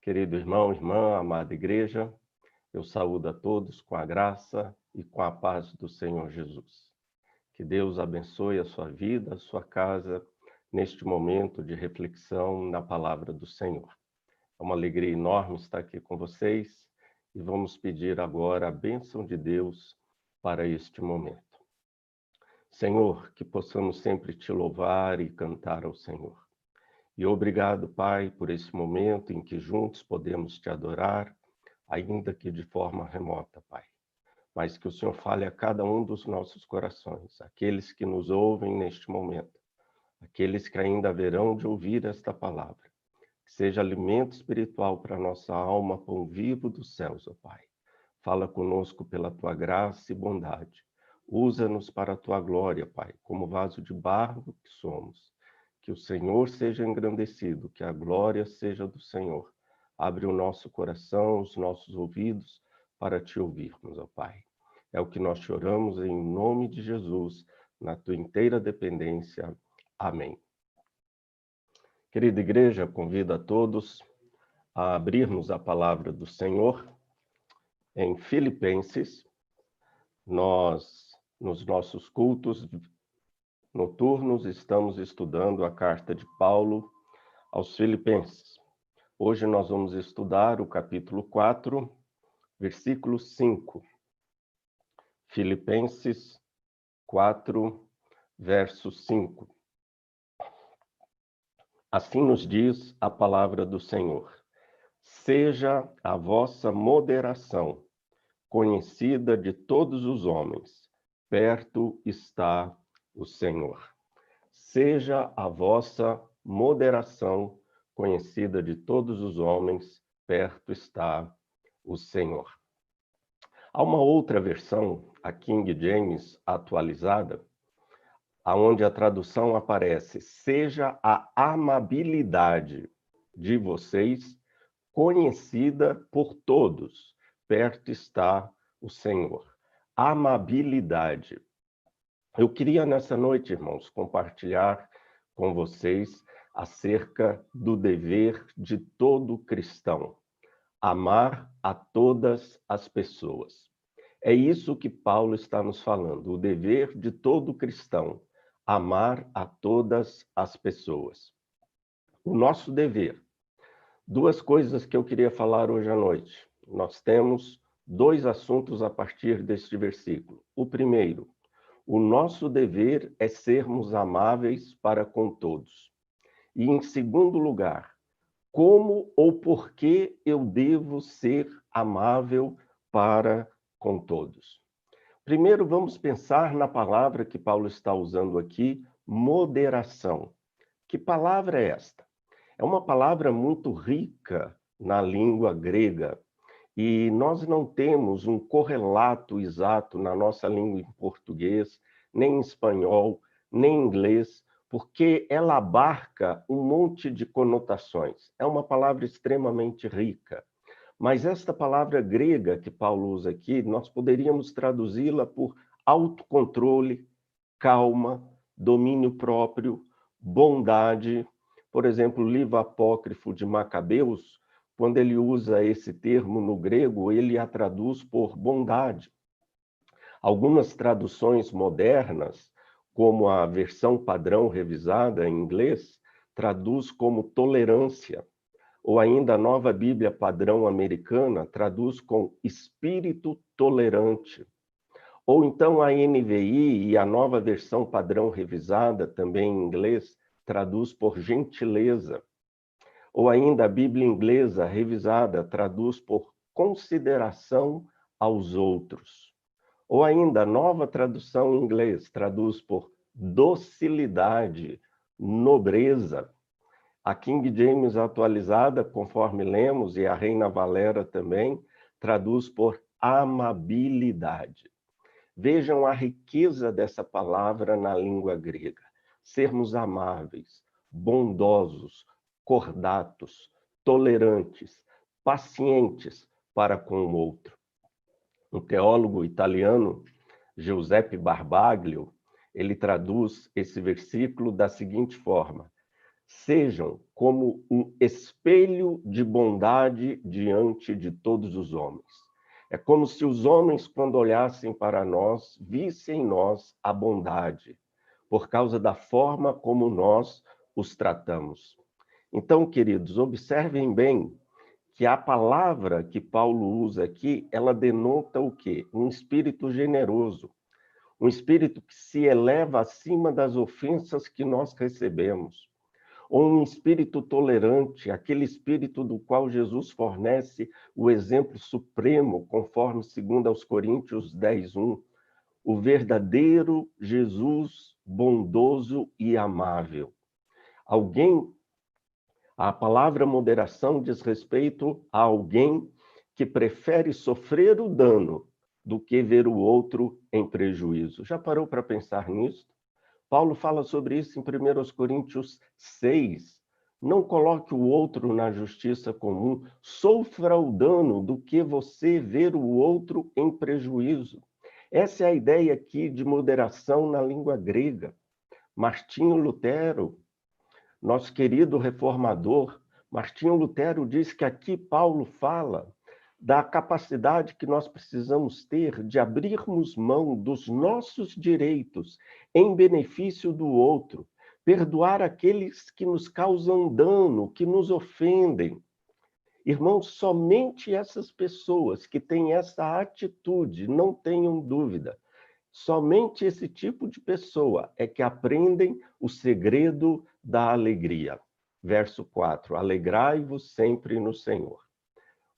Querido irmão, irmã, amada igreja, eu saúdo a todos com a graça e com a paz do Senhor Jesus. Que Deus abençoe a sua vida, a sua casa, neste momento de reflexão na palavra do Senhor. É uma alegria enorme estar aqui com vocês e vamos pedir agora a bênção de Deus para este momento. Senhor, que possamos sempre te louvar e cantar ao Senhor. E obrigado, Pai, por esse momento em que juntos podemos te adorar, ainda que de forma remota, Pai. Mas que o Senhor fale a cada um dos nossos corações, aqueles que nos ouvem neste momento, aqueles que ainda haverão de ouvir esta palavra. Que seja alimento espiritual para a nossa alma, pão vivo dos céus, ó Pai. Fala conosco pela tua graça e bondade. Usa-nos para a tua glória, Pai, como vaso de barro que somos. Que o Senhor seja engrandecido, que a glória seja do Senhor. Abre o nosso coração, os nossos ouvidos, para te ouvirmos, ó Pai. É o que nós te oramos em nome de Jesus, na tua inteira dependência. Amém. Querida igreja, convido a todos a abrirmos a palavra do Senhor em Filipenses. Nós, nos nossos cultos noturnos, estamos estudando a carta de Paulo aos Filipenses. Hoje nós vamos estudar o capítulo 4, versículo 5. Filipenses 4, verso 5. Assim nos diz a palavra do Senhor: seja a vossa moderação conhecida de todos os homens, perto está o Senhor. Seja a vossa moderação conhecida de todos os homens, perto está o Senhor. Há uma outra versão, a King James atualizada, onde a tradução aparece: seja a amabilidade de vocês conhecida por todos, perto está o Senhor. Amabilidade. Eu queria nessa noite, irmãos, compartilhar com vocês acerca do dever de todo cristão: amar a todas as pessoas. É isso que Paulo está nos falando, o dever de todo cristão: amar a todas as pessoas. O nosso dever. Duas coisas que eu queria falar hoje à noite. Nós temos dois assuntos a partir deste versículo. O primeiro: o nosso dever é sermos amáveis para com todos. E, em segundo lugar, como ou por que eu devo ser amável para com todos? Primeiro, vamos pensar na palavra que Paulo está usando aqui, moderação. Que palavra é esta? É uma palavra muito rica na língua grega. E nós não temos um correlato exato na nossa língua em português, nem em espanhol, nem em inglês, porque ela abarca um monte de conotações. É uma palavra extremamente rica. Mas esta palavra grega que Paulo usa aqui, nós poderíamos traduzi-la por autocontrole, calma, domínio próprio, bondade. Por exemplo, o livro apócrifo de Macabeus, quando ele usa esse termo no grego, ele a traduz por bondade. Algumas traduções modernas, como a versão padrão revisada em inglês, traduz como tolerância. Ou ainda a nova Bíblia padrão americana traduz com espírito tolerante. Ou então a NVI e a nova versão padrão revisada, também em inglês, traduz por gentileza. Ou ainda a Bíblia inglesa revisada traduz por consideração aos outros. Ou ainda a nova tradução em inglês traduz por docilidade, nobreza. A King James atualizada, conforme lemos, e a Reina Valera também, traduz por amabilidade. Vejam a riqueza dessa palavra na língua grega. Sermos amáveis, bondosos, cordatos, tolerantes, pacientes para com o outro. Um teólogo italiano, Giuseppe Barbaglio, ele traduz esse versículo da seguinte forma: sejam como um espelho de bondade diante de todos os homens. É como se os homens, quando olhassem para nós, vissem em nós a bondade, por causa da forma como nós os tratamos. Então, queridos, observem bem que a palavra que Paulo usa aqui, ela denota o quê? Um espírito generoso, um espírito que se eleva acima das ofensas que nós recebemos, ou um espírito tolerante, aquele espírito do qual Jesus fornece o exemplo supremo, conforme 2 Coríntios 10:1, o verdadeiro Jesus bondoso e amável. A palavra moderação diz respeito a alguém que prefere sofrer o dano do que ver o outro em prejuízo. Já parou para pensar nisso? Paulo fala sobre isso em 1 Coríntios 6. Não coloque o outro na justiça comum, sofra o dano do que você ver o outro em prejuízo. Essa é a ideia aqui de moderação na língua grega. Martinho Lutero, nosso querido reformador, Martinho Lutero diz que aqui Paulo fala da capacidade que nós precisamos ter de abrirmos mão dos nossos direitos em benefício do outro, perdoar aqueles que nos causam dano, que nos ofendem. Irmãos, somente essas pessoas que têm essa atitude, não tenham dúvida, somente esse tipo de pessoa é que aprendem o segredo da alegria. Verso 4, alegrai-vos sempre no Senhor.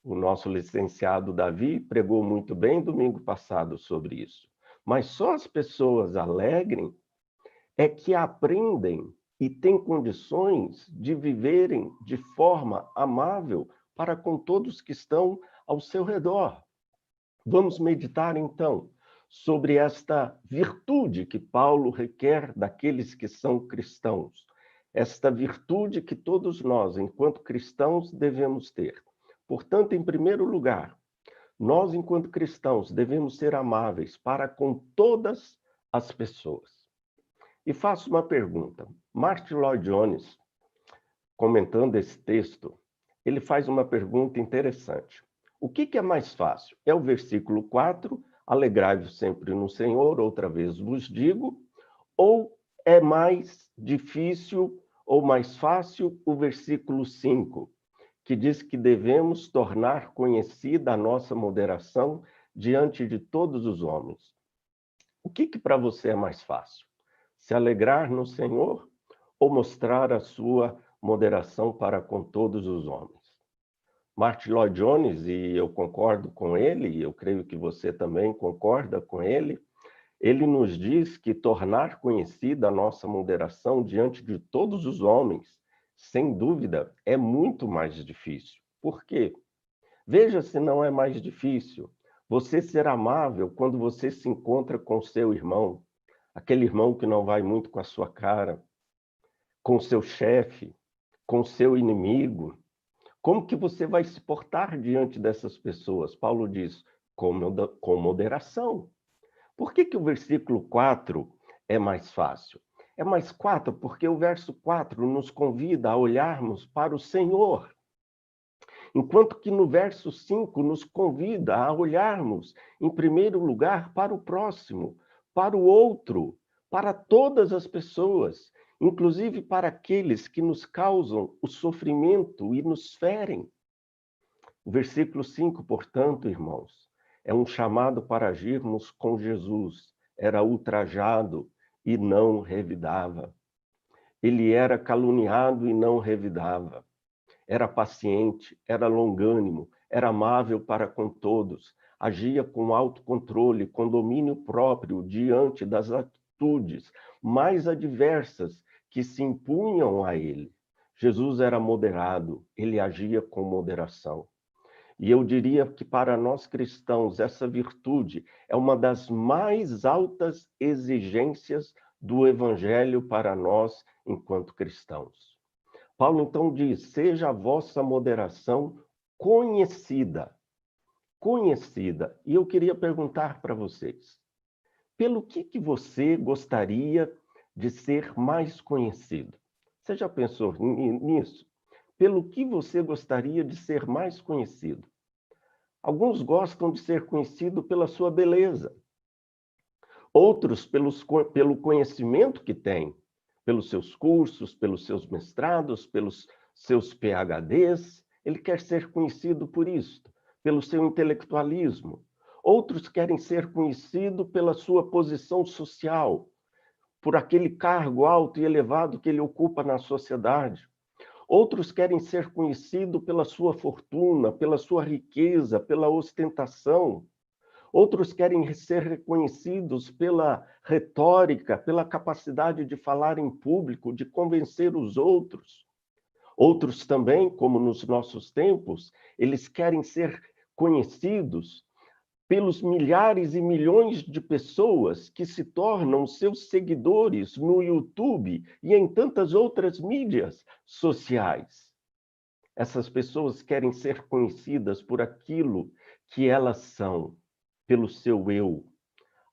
O nosso licenciado Davi pregou muito bem domingo passado sobre isso. Mas só as pessoas alegres é que aprendem e têm condições de viverem de forma amável para com todos que estão ao seu redor. Vamos meditar, então, sobre esta virtude que Paulo requer daqueles que são cristãos. Esta virtude que todos nós, enquanto cristãos, devemos ter. Portanto, em primeiro lugar, nós, enquanto cristãos, devemos ser amáveis para com todas as pessoas. E faço uma pergunta. Martin Lloyd Jones, comentando esse texto, ele faz uma pergunta interessante. O que é mais fácil? É o versículo 4, alegrai-vos sempre no Senhor, outra vez vos digo, ou é mais difícil ou mais fácil o versículo 5, que diz que devemos tornar conhecida a nossa moderação diante de todos os homens? O que para você é mais fácil? Se alegrar no Senhor ou mostrar a sua moderação para com todos os homens? Martin Lloyd Jones, e eu concordo com ele, e eu creio que você também concorda com ele nos diz que tornar conhecida a nossa moderação diante de todos os homens, sem dúvida, é muito mais difícil. Por quê? Veja se não é mais difícil você ser amável quando você se encontra com seu irmão, aquele irmão que não vai muito com a sua cara, com seu chefe, com seu inimigo. Como que você vai se portar diante dessas pessoas? Paulo diz, com moderação. Por que o versículo 4 é mais fácil? É mais 4 porque o verso 4 nos convida a olharmos para o Senhor, enquanto que no verso 5 nos convida a olharmos, em primeiro lugar, para o próximo, para o outro, para todas as pessoas, inclusive para aqueles que nos causam o sofrimento e nos ferem. O versículo 5, portanto, irmãos, é um chamado para agirmos com Jesus. Era ultrajado e não revidava. Ele era caluniado e não revidava. Era paciente, era longânimo, era amável para com todos, agia com autocontrole, com domínio próprio diante das atitudes mais adversas que se impunham a ele. Jesus era moderado, ele agia com moderação. E eu diria que para nós cristãos, essa virtude é uma das mais altas exigências do Evangelho para nós enquanto cristãos. Paulo então diz, seja a vossa moderação conhecida. Conhecida. E eu queria perguntar para vocês, pelo que você gostaria de ser mais conhecido? Você já pensou nisso? Pelo que você gostaria de ser mais conhecido? Alguns gostam de ser conhecido pela sua beleza, outros pelo conhecimento que têm, pelos seus cursos, pelos seus mestrados, pelos seus PhDs. Ele quer ser conhecido por isso, pelo seu intelectualismo. Outros querem ser conhecidos pela sua posição social, por aquele cargo alto e elevado que ele ocupa na sociedade. Outros querem ser conhecidos pela sua fortuna, pela sua riqueza, pela ostentação. Outros querem ser reconhecidos pela retórica, pela capacidade de falar em público, de convencer os outros. Outros também, como nos nossos tempos, eles querem ser conhecidos pelos milhares e milhões de pessoas que se tornam seus seguidores no YouTube e em tantas outras mídias sociais. Essas pessoas querem ser conhecidas por aquilo que elas são, pelo seu eu.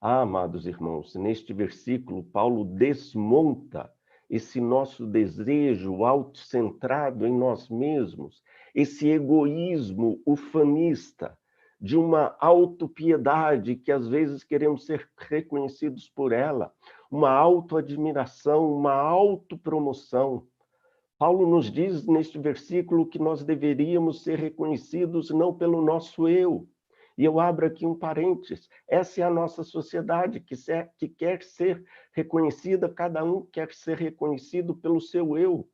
Ah, amados irmãos, neste versículo, Paulo desmonta esse nosso desejo autocentrado em nós mesmos, esse egoísmo ufanista, de uma autopiedade que às vezes queremos ser reconhecidos por ela, uma autoadmiração, uma autopromoção. Paulo nos diz neste versículo que nós deveríamos ser reconhecidos não pelo nosso eu. E eu abro aqui um parênteses. Essa é a nossa sociedade que quer ser reconhecida, cada um quer ser reconhecido pelo seu eu.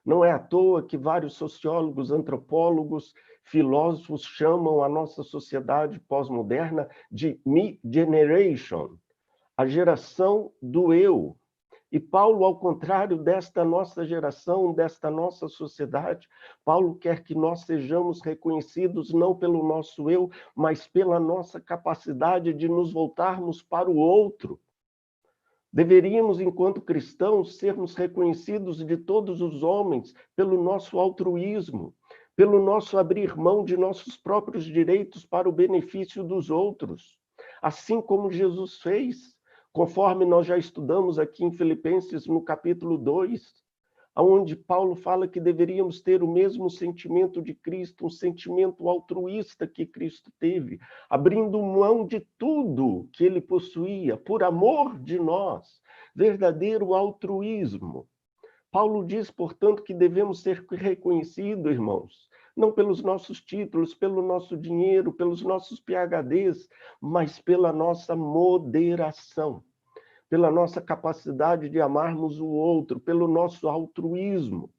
Não é à toa que vários sociólogos, antropólogos, filósofos chamam a nossa sociedade pós-moderna de me generation, a geração do eu. E Paulo, ao contrário desta nossa geração, desta nossa sociedade, Paulo quer que nós sejamos reconhecidos não pelo nosso eu, mas pela nossa capacidade de nos voltarmos para o outro. Deveríamos, enquanto cristãos, sermos reconhecidos de todos os homens pelo nosso altruísmo, pelo nosso abrir mão de nossos próprios direitos para o benefício dos outros, assim como Jesus fez, conforme nós já estudamos aqui em Filipenses, no capítulo 2, onde Paulo fala que deveríamos ter o mesmo sentimento de Cristo, um sentimento altruísta que Cristo teve, abrindo mão de tudo que ele possuía, por amor de nós, verdadeiro altruísmo. Paulo diz, portanto, que devemos ser reconhecidos, irmãos, não pelos nossos títulos, pelo nosso dinheiro, pelos nossos PhDs, mas pela nossa moderação, pela nossa capacidade de amarmos o outro, pelo nosso altruísmo.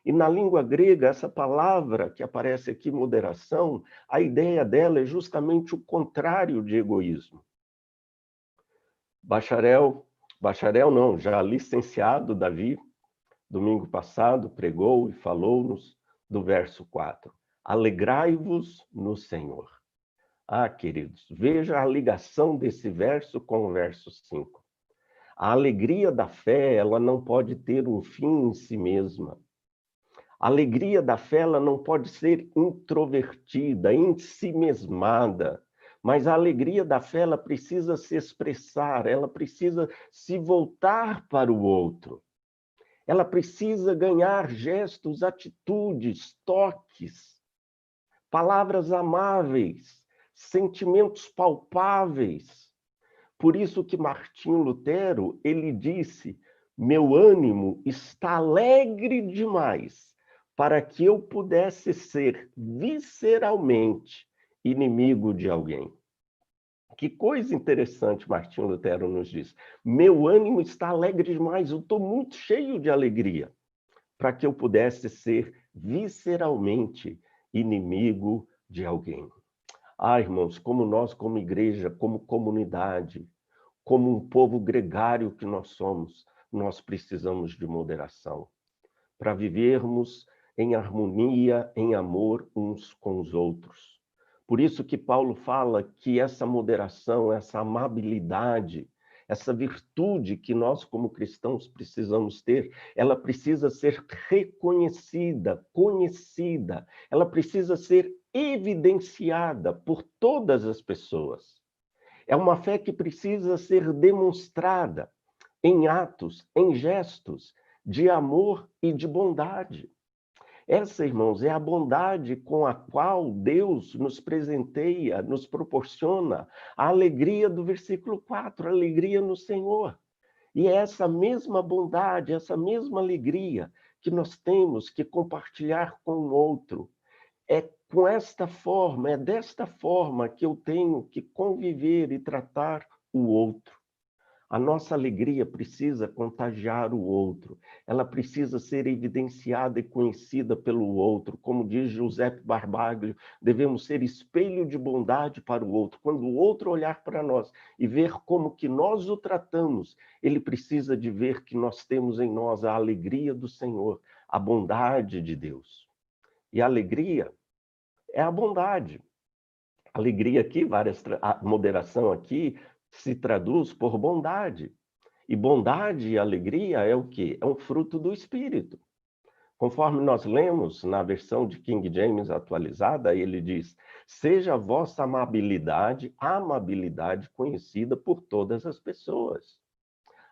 E na língua grega, essa palavra que aparece aqui, moderação, a ideia dela é justamente o contrário de egoísmo. Bacharel não, já licenciado Davi, domingo passado, pregou e falou-nos do verso 4. Alegrai-vos no Senhor. Ah, queridos, veja a ligação desse verso com o verso 5. A alegria da fé, ela não pode ter um fim em si mesma. A alegria da fé, ela não pode ser introvertida, ensimesmada. Mas a alegria da fé, ela precisa se expressar, ela precisa se voltar para o outro. Ela precisa ganhar gestos, atitudes, toques, palavras amáveis, sentimentos palpáveis. Por isso que Martinho Lutero, ele disse, meu ânimo está alegre demais para que eu pudesse ser visceralmente inimigo de alguém. Que coisa interessante Martinho Lutero nos diz. Meu ânimo está alegre demais, eu estou muito cheio de alegria para que eu pudesse ser visceralmente inimigo de alguém. Ah, irmãos, como nós, como igreja, como comunidade, como um povo gregário que nós somos, nós precisamos de moderação para vivermos em harmonia, em amor uns com os outros. Por isso que Paulo fala que essa moderação, essa amabilidade, essa virtude que nós como cristãos precisamos ter, ela precisa ser reconhecida, conhecida, ela precisa ser evidenciada por todas as pessoas. É uma fé que precisa ser demonstrada em atos, em gestos, de amor e de bondade. Essa, irmãos, é a bondade com a qual Deus nos presenteia, nos proporciona a alegria do versículo 4, alegria no Senhor. E é essa mesma bondade, essa mesma alegria que nós temos que compartilhar com o outro. É com esta forma, é desta forma que eu tenho que conviver e tratar o outro. A nossa alegria precisa contagiar o outro, ela precisa ser evidenciada e conhecida pelo outro. Como diz Giuseppe Barbaglio, devemos ser espelho de bondade para o outro. Quando o outro olhar para nós e ver como que nós o tratamos, ele precisa de ver que nós temos em nós a alegria do Senhor, a bondade de Deus. E a alegria é a bondade. Alegria aqui, a moderação aqui, se traduz por bondade. E bondade e alegria é o quê? É um fruto do Espírito. Conforme nós lemos na versão de King James atualizada, ele diz: seja a vossa amabilidade conhecida por todas as pessoas.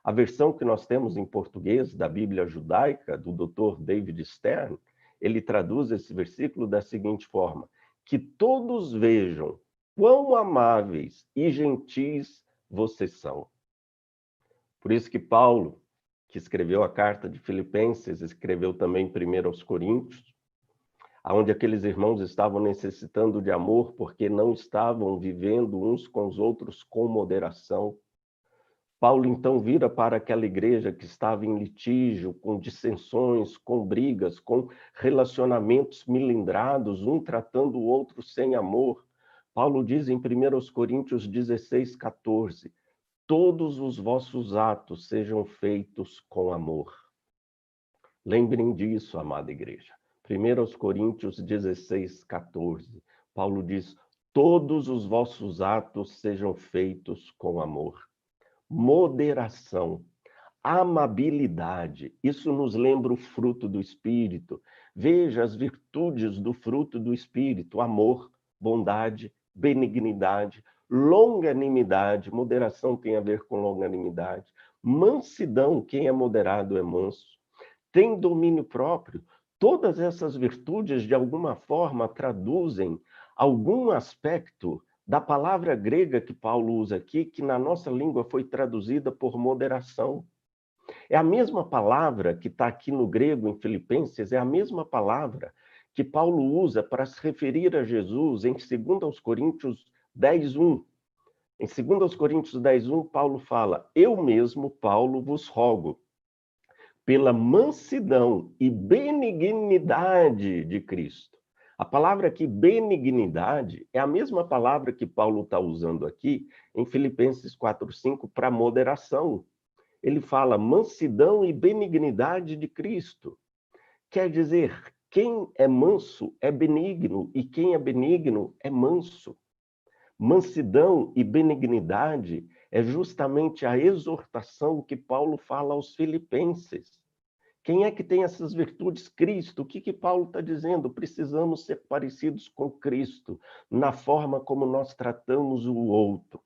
A versão que nós temos em português da Bíblia Judaica, do Dr. David Stern, ele traduz esse versículo da seguinte forma: que todos vejam quão amáveis e gentis vocês são. Por isso que Paulo, que escreveu a carta de Filipenses, escreveu também 1 aos Coríntios, onde aqueles irmãos estavam necessitando de amor porque não estavam vivendo uns com os outros com moderação. Paulo então vira para aquela igreja que estava em litígio, com dissensões, com brigas, com relacionamentos milindrados, um tratando o outro sem amor. Paulo diz em 1 Coríntios 16, 14, todos os vossos atos sejam feitos com amor. Lembrem disso, amada igreja. 1 Coríntios 16, 14. Paulo diz, todos os vossos atos sejam feitos com amor. Moderação, amabilidade, isso nos lembra o fruto do Espírito. Veja as virtudes do fruto do Espírito, amor, bondade, benignidade, longanimidade, moderação tem a ver com longanimidade, mansidão, quem é moderado é manso, tem domínio próprio. Todas essas virtudes, de alguma forma, traduzem algum aspecto da palavra grega que Paulo usa aqui, que na nossa língua foi traduzida por moderação. É a mesma palavra que está aqui no grego, em Filipenses, é a mesma palavra que Paulo usa para se referir a Jesus em 2 Coríntios 10:1. Em 2 Coríntios 10:1, Paulo fala, eu mesmo, Paulo, vos rogo, pela mansidão e benignidade de Cristo. A palavra aqui, benignidade, é a mesma palavra que Paulo está usando aqui em Filipenses 4:5 para moderação. Ele fala mansidão e benignidade de Cristo. Quer dizer, quem é manso é benigno e quem é benigno é manso. Mansidão e benignidade é justamente a exortação que Paulo fala aos filipenses. Quem é que tem essas virtudes? Cristo. O que Paulo está dizendo? Precisamos ser parecidos com Cristo na forma como nós tratamos o outro.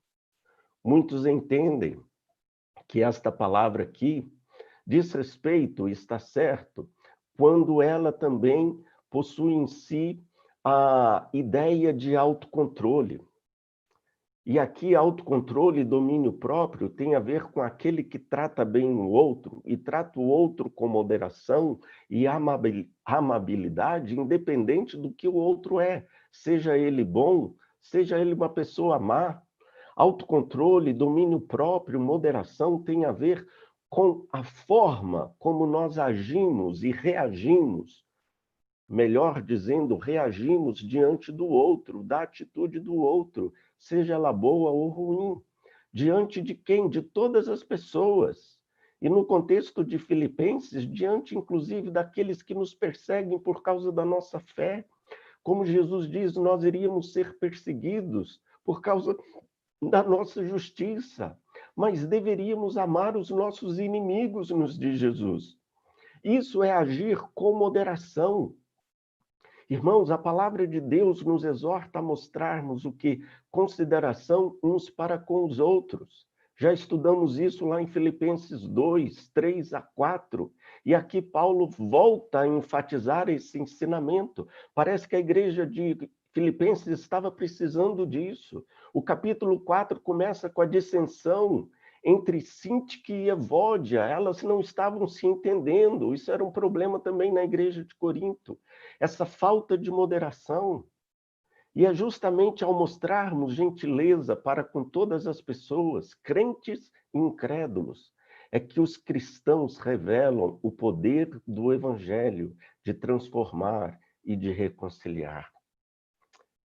Muitos entendem que esta palavra aqui diz respeito, está certo, quando ela também possui em si a ideia de autocontrole. E aqui, autocontrole e domínio próprio tem a ver com aquele que trata bem o outro e trata o outro com moderação e amabilidade, independente do que o outro é, seja ele bom, seja ele uma pessoa má. Autocontrole, domínio próprio, moderação tem a ver com a forma como nós agimos e reagimos, melhor dizendo, reagimos diante do outro, da atitude do outro, seja ela boa ou ruim. Diante de quem? De todas as pessoas. E no contexto de Filipenses, diante inclusive daqueles que nos perseguem por causa da nossa fé. Como Jesus diz, nós iríamos ser perseguidos por causa da nossa justiça, mas deveríamos amar os nossos inimigos, nos diz Jesus. Isso é agir com moderação. Irmãos, a palavra de Deus nos exorta a mostrarmos o que? Consideração uns para com os outros. Já estudamos isso lá em Filipenses 2, 3 a 4. E aqui Paulo volta a enfatizar esse ensinamento. Parece que a igreja de Filipenses estava precisando disso. O capítulo 4 começa com a dissensão entre Sintique e Evódia. Elas não estavam se entendendo. Isso era um problema também na igreja de Corinto. Essa falta de moderação. E é justamente ao mostrarmos gentileza para com todas as pessoas, crentes e incrédulos, é que os cristãos revelam o poder do Evangelho de transformar e de reconciliar.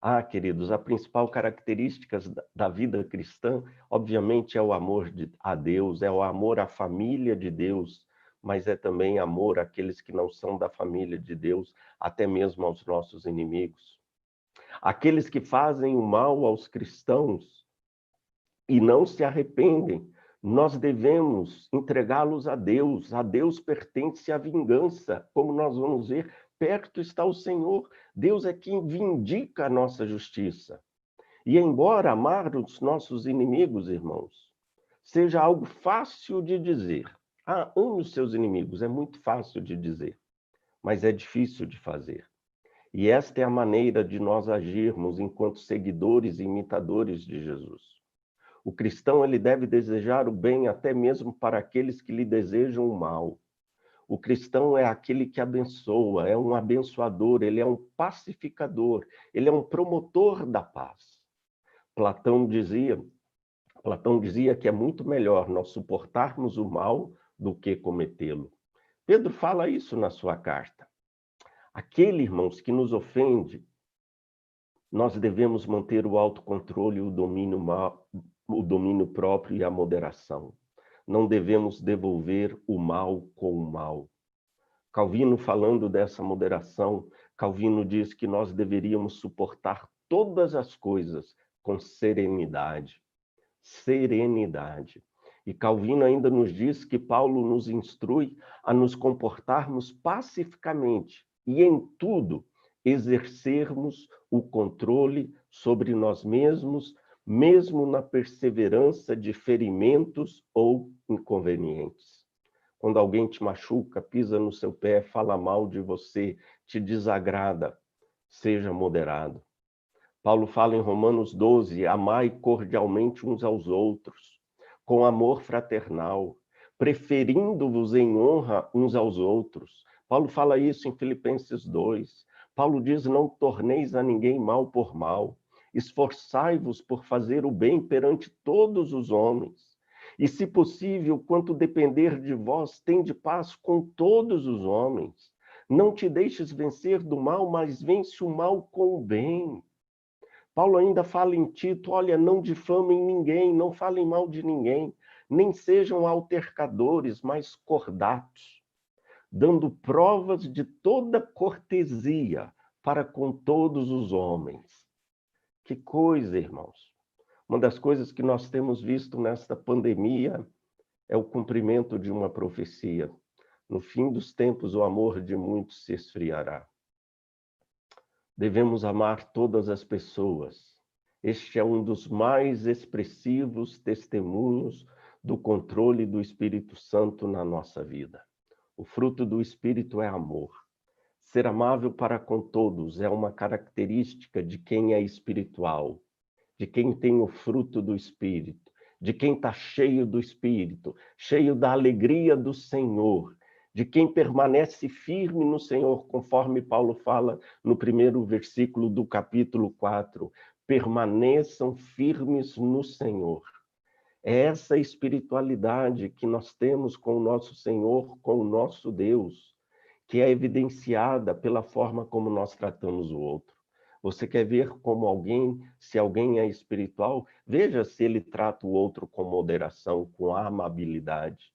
Ah, queridos, a principal característica da vida cristã, obviamente, é o amor a Deus, é o amor à família de Deus, mas é também amor àqueles que não são da família de Deus, até mesmo aos nossos inimigos. Aqueles que fazem o mal aos cristãos e não se arrependem, nós devemos entregá-los a Deus. A Deus pertence a vingança, como nós vamos ver, perto está o Senhor. Deus é quem vindica a nossa justiça. E embora amar os nossos inimigos, irmãos, seja algo fácil de dizer. Ah, ame os seus inimigos, é muito fácil de dizer, mas é difícil de fazer. E esta é a maneira de nós agirmos enquanto seguidores e imitadores de Jesus. O cristão, ele deve desejar o bem até mesmo para aqueles que lhe desejam o mal. O cristão é aquele que abençoa, é um abençoador, ele é um pacificador, ele é um promotor da paz. Platão dizia que é muito melhor nós suportarmos o mal do que cometê-lo. Pedro fala isso na sua carta. Aquele, irmãos, que nos ofende, nós devemos manter o autocontrole, o domínio próprio e a moderação. Não devemos devolver o mal com o mal. Calvino, falando dessa moderação, Calvino diz que nós deveríamos suportar todas as coisas com serenidade. Serenidade. E Calvino ainda nos diz que Paulo nos instrui a nos comportarmos pacificamente e em tudo exercermos o controle sobre nós mesmos, mesmo na perseverança de ferimentos ou inconvenientes. Quando alguém te machuca, pisa no seu pé, fala mal de você, te desagrada, seja moderado. Paulo fala em Romanos 12, amai cordialmente uns aos outros, com amor fraternal, preferindo-vos em honra uns aos outros. Paulo fala isso em Filipenses 2. Paulo diz, não torneis a ninguém mal por mal, esforçai-vos por fazer o bem perante todos os homens. E, se possível, quanto depender de vós, tende paz com todos os homens. Não te deixes vencer do mal, mas vence o mal com o bem. Paulo ainda fala em Tito, olha, não difamem ninguém, não falem mal de ninguém, nem sejam altercadores, mas cordatos, dando provas de toda cortesia para com todos os homens. Que coisa, irmãos! Uma das coisas que nós temos visto nesta pandemia é o cumprimento de uma profecia. No fim dos tempos, o amor de muitos se esfriará. Devemos amar todas as pessoas. Este é um dos mais expressivos testemunhos do controle do Espírito Santo na nossa vida. O fruto do Espírito é amor. Ser amável para com todos é uma característica de quem é espiritual, de quem tem o fruto do Espírito, de quem está cheio do Espírito, cheio da alegria do Senhor, de quem permanece firme no Senhor, conforme Paulo fala no primeiro versículo do capítulo 4. Permaneçam firmes no Senhor. É essa espiritualidade que nós temos com o nosso Senhor, com o nosso Deus, que é evidenciada pela forma como nós tratamos o outro. Você quer ver como alguém, se alguém é espiritual, veja se ele trata o outro com moderação, com amabilidade.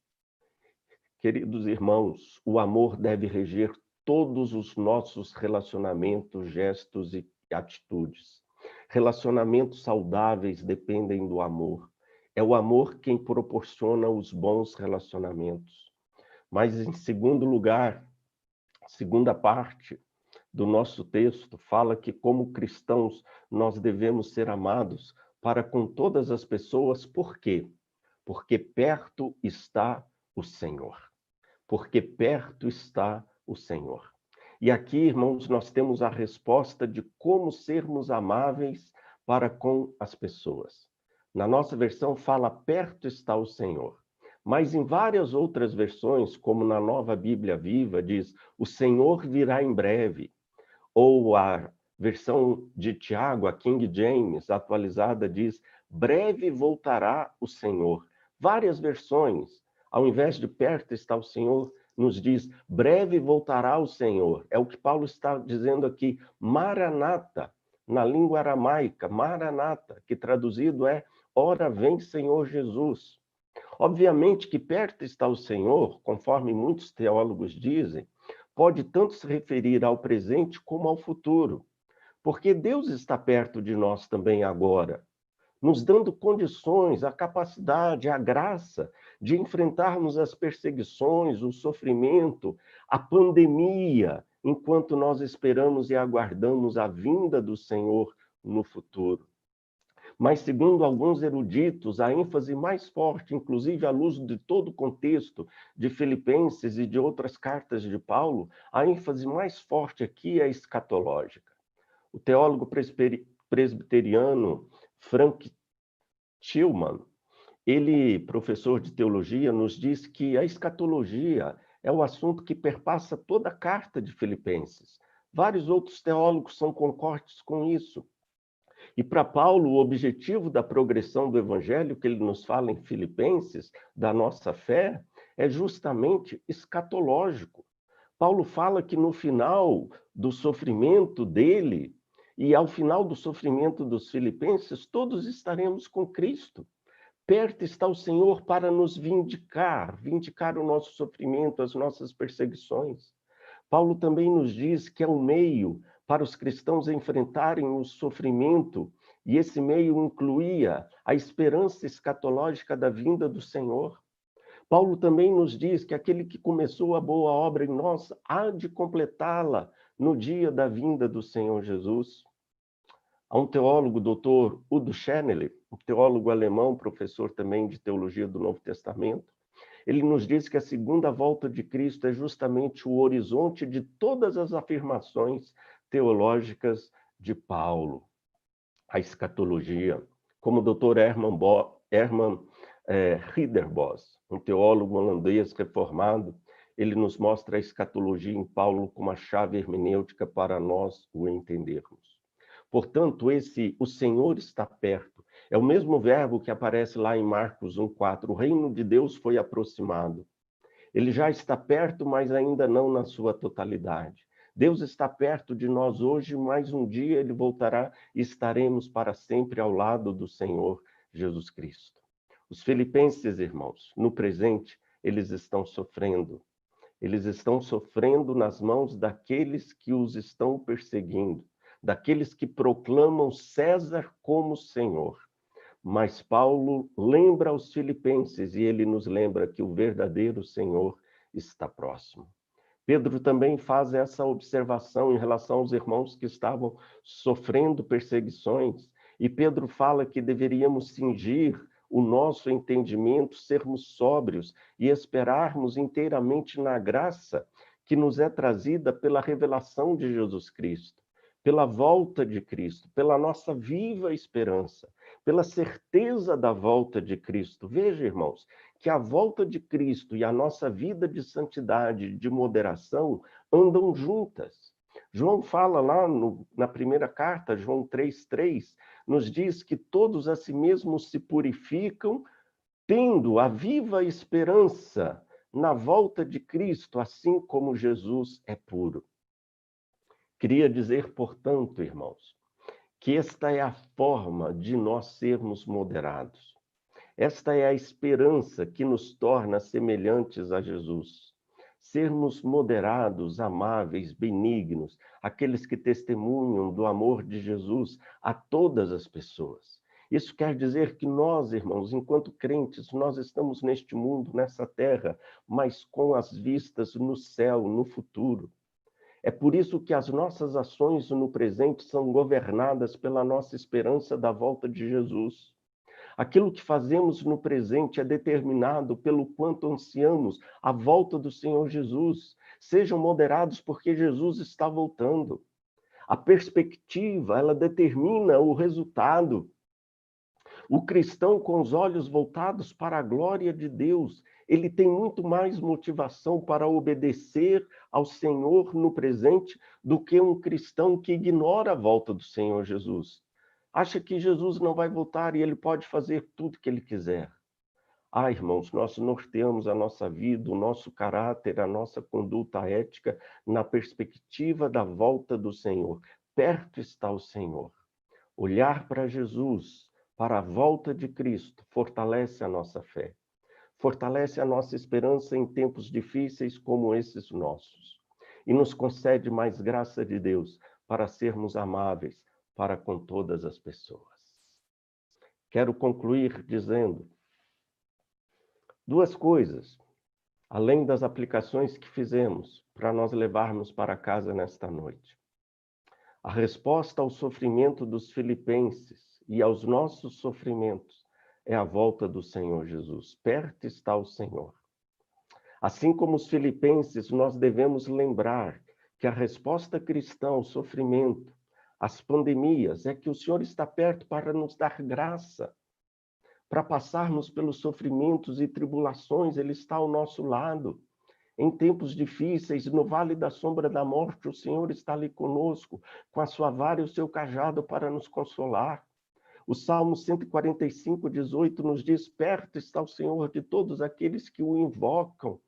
Queridos irmãos, o amor deve reger todos os nossos relacionamentos, gestos e atitudes. Relacionamentos saudáveis dependem do amor. É o amor quem proporciona os bons relacionamentos. Mas, em segundo lugar, a segunda parte do nosso texto fala que, como cristãos, nós devemos ser amados para com todas as pessoas. Por quê? porque perto está o Senhor. Porque perto está o Senhor. E aqui, irmãos, nós temos a resposta de como sermos amáveis para com as pessoas. Na nossa versão fala perto está o Senhor. Mas em várias outras versões, como na Nova Bíblia Viva, diz o Senhor virá em breve. Ou a versão de Tiago, a King James, atualizada, diz breve voltará o Senhor. Várias versões, ao invés de perto está o Senhor, nos diz breve voltará o Senhor. É o que Paulo está dizendo aqui, Maranata, na língua aramaica, Maranata, que traduzido é ora vem Senhor Jesus. Obviamente que perto está o Senhor, conforme muitos teólogos dizem, pode tanto se referir ao presente como ao futuro, porque Deus está perto de nós também agora, nos dando condições, a capacidade, a graça de enfrentarmos as perseguições, o sofrimento, a pandemia, enquanto nós esperamos e aguardamos a vinda do Senhor no futuro. Mas, segundo alguns eruditos, a ênfase mais forte, inclusive à luz de todo o contexto de Filipenses e de outras cartas de Paulo, a ênfase mais forte aqui é escatológica. O teólogo presbiteriano Frank Tillman, ele, professor de teologia, nos diz que a escatologia é o assunto que perpassa toda a carta de Filipenses. Vários outros teólogos são concordes com isso. E para Paulo, o objetivo da progressão do evangelho que ele nos fala em Filipenses, da nossa fé, é justamente escatológico. Paulo fala que no final do sofrimento dele e ao final do sofrimento dos filipenses, todos estaremos com Cristo. Perto está o Senhor para nos vindicar o nosso sofrimento, as nossas perseguições. Paulo também nos diz que é um meio para os cristãos enfrentarem o sofrimento, e esse meio incluía a esperança escatológica da vinda do Senhor. Paulo também nos diz que aquele que começou a boa obra em nós há de completá-la no dia da vinda do Senhor Jesus. Há um teólogo, doutor Udo Schenelly, um teólogo alemão, professor também de teologia do Novo Testamento, ele nos diz que a segunda volta de Cristo é justamente o horizonte de todas as afirmações teológicas de Paulo. A escatologia, como o doutor Herman Ridderbos, um teólogo holandês reformado, ele nos mostra a escatologia em Paulo como a chave hermenêutica para nós o entendermos. Portanto, o Senhor está perto. É o mesmo verbo que aparece lá em Marcos 1,4. O reino de Deus foi aproximado. Ele já está perto, mas ainda não na sua totalidade. Deus está perto de nós hoje, mas um dia ele voltará e estaremos para sempre ao lado do Senhor Jesus Cristo. Os filipenses, irmãos, no presente, eles estão sofrendo. Eles estão sofrendo nas mãos daqueles que os estão perseguindo, daqueles que proclamam César como Senhor. Mas Paulo lembra aos filipenses e ele nos lembra que o verdadeiro Senhor está próximo. Pedro também faz essa observação em relação aos irmãos que estavam sofrendo perseguições, e Pedro fala que deveríamos cingir o nosso entendimento, sermos sóbrios e esperarmos inteiramente na graça que nos é trazida pela revelação de Jesus Cristo, pela volta de Cristo, pela nossa viva esperança, pela certeza da volta de Cristo. Veja, irmãos, que a volta de Cristo e a nossa vida de santidade, de moderação, andam juntas. João fala lá na primeira carta, João 3,3, nos diz que todos a si mesmos se purificam, tendo a viva esperança na volta de Cristo, assim como Jesus é puro. Queria dizer, portanto, irmãos, que esta é a forma de nós sermos moderados. Esta é a esperança que nos torna semelhantes a Jesus. Sermos moderados, amáveis, benignos, aqueles que testemunham do amor de Jesus a todas as pessoas. Isso quer dizer que nós, irmãos, enquanto crentes, nós estamos neste mundo, nessa terra, mas com as vistas no céu, no futuro. É por isso que as nossas ações no presente são governadas pela nossa esperança da volta de Jesus. Aquilo que fazemos no presente é determinado pelo quanto ansiamos a volta do Senhor Jesus. Sejam moderados porque Jesus está voltando. A perspectiva, ela determina o resultado. O cristão com os olhos voltados para a glória de Deus, ele tem muito mais motivação para obedecer ao Senhor no presente do que um cristão que ignora a volta do Senhor Jesus. Acha que Jesus não vai voltar e ele pode fazer tudo que ele quiser. Irmãos, nós norteamos a nossa vida, o nosso caráter, a nossa conduta ética na perspectiva da volta do Senhor. Perto está o Senhor. Olhar para Jesus, para a volta de Cristo, fortalece a nossa fé. Fortalece a nossa esperança em tempos difíceis como esses nossos. E nos concede mais graça de Deus para sermos amáveis para com todas as pessoas. Quero concluir dizendo duas coisas, além das aplicações que fizemos para nós levarmos para casa nesta noite. A resposta ao sofrimento dos filipenses e aos nossos sofrimentos é a volta do Senhor Jesus. Perto está o Senhor. Assim como os filipenses, nós devemos lembrar que a resposta cristã ao sofrimento, às pandemias, é que o Senhor está perto para nos dar graça. Para passarmos pelos sofrimentos e tribulações, Ele está ao nosso lado. Em tempos difíceis, no vale da sombra da morte, o Senhor está ali conosco, com a sua vara e o seu cajado para nos consolar. O Salmo 145, 18 nos diz: perto está o Senhor de todos aqueles que o invocam.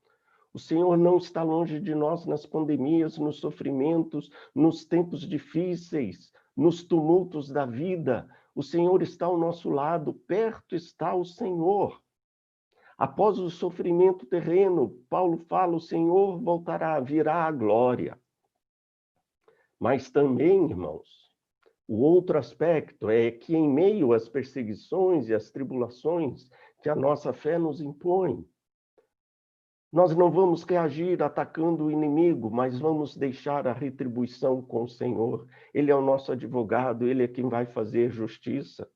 O Senhor não está longe de nós nas pandemias, nos sofrimentos, nos tempos difíceis, nos tumultos da vida. O Senhor está ao nosso lado, perto está o Senhor. Após o sofrimento terreno, Paulo fala, o Senhor voltará, virá a glória. Mas também, irmãos, o outro aspecto é que em meio às perseguições e às tribulações que a nossa fé nos impõe, nós não vamos reagir atacando o inimigo, mas vamos deixar a retribuição com o Senhor. Ele é o nosso advogado, ele é quem vai fazer justiça.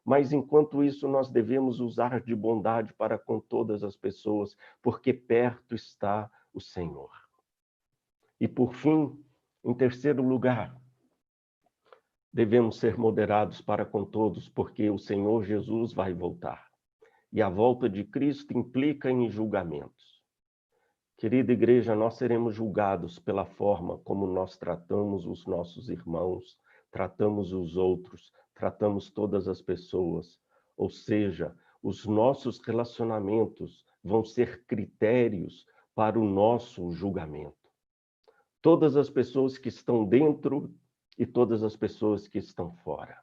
Mas, enquanto isso, nós devemos usar de bondade para com todas as pessoas, porque perto está o Senhor. E, por fim, em terceiro lugar, devemos ser moderados para com todos, porque o Senhor Jesus vai voltar. E a volta de Cristo implica em julgamentos. Querida igreja, nós seremos julgados pela forma como nós tratamos os nossos irmãos, tratamos os outros, tratamos todas as pessoas. Ou seja, os nossos relacionamentos vão ser critérios para o nosso julgamento. Todas as pessoas que estão dentro e todas as pessoas que estão fora.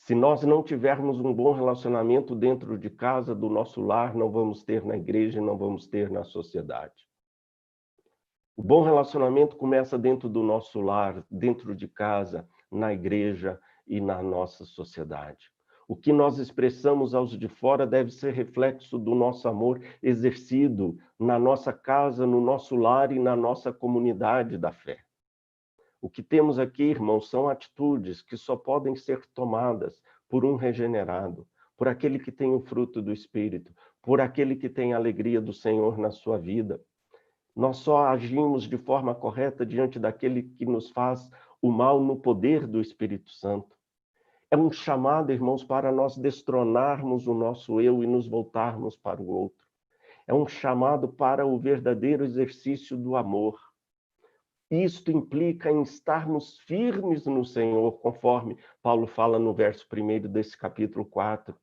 Se nós não tivermos um bom relacionamento dentro de casa, do nosso lar, não vamos ter na igreja e não vamos ter na sociedade. O bom relacionamento começa dentro do nosso lar, dentro de casa, na igreja e na nossa sociedade. O que nós expressamos aos de fora deve ser reflexo do nosso amor exercido na nossa casa, no nosso lar e na nossa comunidade da fé. O que temos aqui, irmãos, são atitudes que só podem ser tomadas por um regenerado, por aquele que tem o fruto do Espírito, por aquele que tem a alegria do Senhor na sua vida. Nós só agimos de forma correta diante daquele que nos faz o mal no poder do Espírito Santo. É um chamado, irmãos, para nós destronarmos o nosso eu e nos voltarmos para o outro. É um chamado para o verdadeiro exercício do amor. Isto implica em estarmos firmes no Senhor, conforme Paulo fala no verso 1 desse capítulo 4.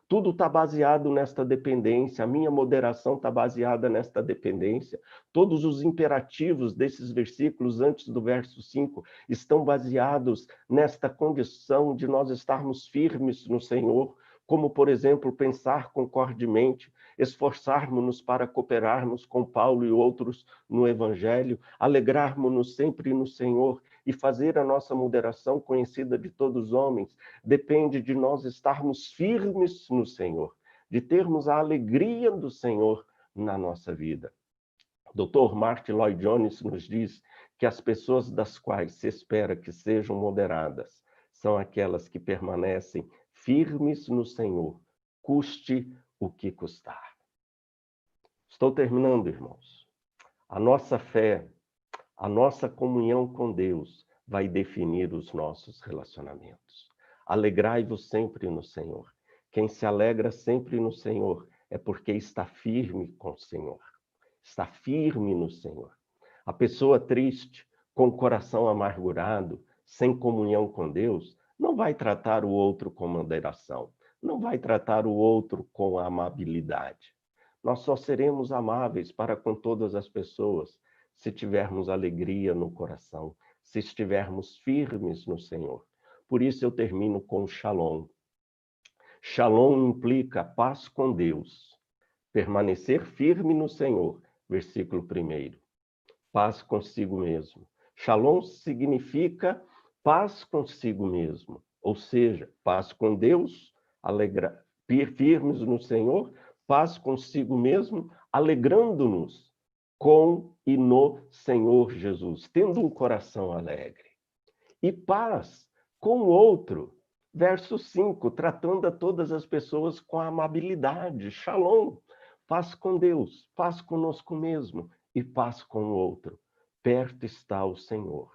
Tudo está baseado nesta dependência, a minha moderação está baseada nesta dependência. Todos os imperativos desses versículos antes do verso 5 estão baseados nesta condição de nós estarmos firmes no Senhor, como, por exemplo, pensar concordemente, esforçarmos-nos para cooperarmos com Paulo e outros no Evangelho, alegrarmos-nos sempre no Senhor e fazer a nossa moderação conhecida de todos os homens, depende de nós estarmos firmes no Senhor, de termos a alegria do Senhor na nossa vida. Dr. Martin Lloyd Jones nos diz que as pessoas das quais se espera que sejam moderadas são aquelas que permanecem firmes no Senhor, custe o que custar. Estou terminando, irmãos. A nossa fé, a nossa comunhão com Deus vai definir os nossos relacionamentos. Alegrai-vos sempre no Senhor. Quem se alegra sempre no Senhor é porque está firme com o Senhor. Está firme no Senhor. A pessoa triste, com o coração amargurado, sem comunhão com Deus, não vai tratar o outro com moderação, não vai tratar o outro com amabilidade. Nós só seremos amáveis para com todas as pessoas se tivermos alegria no coração, se estivermos firmes no Senhor. Por isso eu termino com Shalom. Shalom implica paz com Deus, permanecer firme no Senhor, versículo 1. Paz consigo mesmo. Shalom significa paz consigo mesmo, ou seja, paz com Deus, firmes no Senhor, paz consigo mesmo, alegrando-nos com e no Senhor Jesus, tendo um coração alegre. E paz com o outro. Verso 5, tratando a todas as pessoas com amabilidade. Shalom, paz com Deus, paz conosco mesmo e paz com o outro. Perto está o Senhor.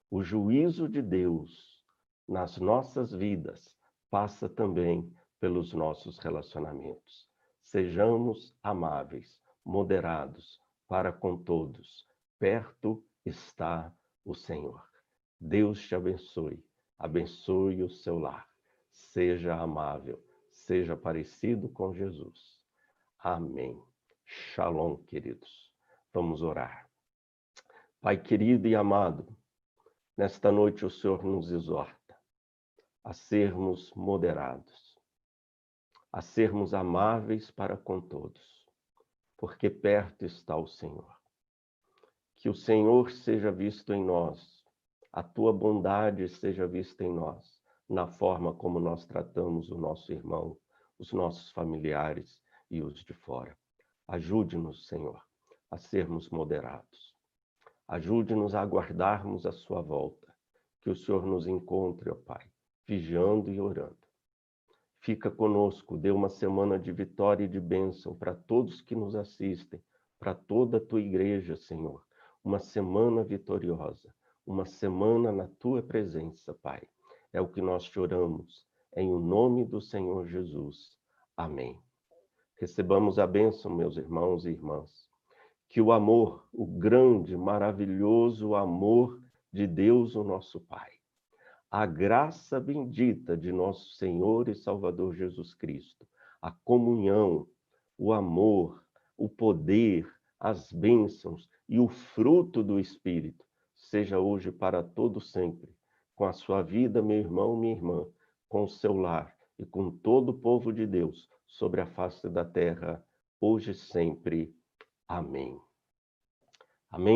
O juízo de Deus nas nossas vidas passa também pelos nossos relacionamentos. Sejamos amáveis, moderados para com todos. Perto está o Senhor. Deus te abençoe. Abençoe o seu lar. Seja amável, seja parecido com Jesus. Amém. Shalom, queridos. Vamos orar. Pai querido e amado, nesta noite o Senhor nos exorta a sermos moderados, a sermos amáveis para com todos, porque perto está o Senhor. Que o Senhor seja visto em nós, a tua bondade seja vista em nós, na forma como nós tratamos o nosso irmão, os nossos familiares e os de fora. Ajude-nos, Senhor, a sermos moderados. Ajude-nos a aguardarmos a sua volta. Que o Senhor nos encontre, ó Pai, vigiando e orando. Fica conosco, dê uma semana de vitória e de bênção para todos que nos assistem, para toda a tua igreja, Senhor. Uma semana vitoriosa, uma semana na tua presença, Pai. É o que nós te oramos, em o nome do Senhor Jesus. Amém. Recebamos a bênção, meus irmãos e irmãs. Que o amor, o grande, maravilhoso amor de Deus, o nosso Pai, a graça bendita de nosso Senhor e Salvador Jesus Cristo, a comunhão, o amor, o poder, as bênçãos e o fruto do Espírito, seja hoje para todo sempre, com a sua vida, meu irmão, minha irmã, com o seu lar e com todo o povo de Deus sobre a face da terra, hoje e sempre. Amém. Amém.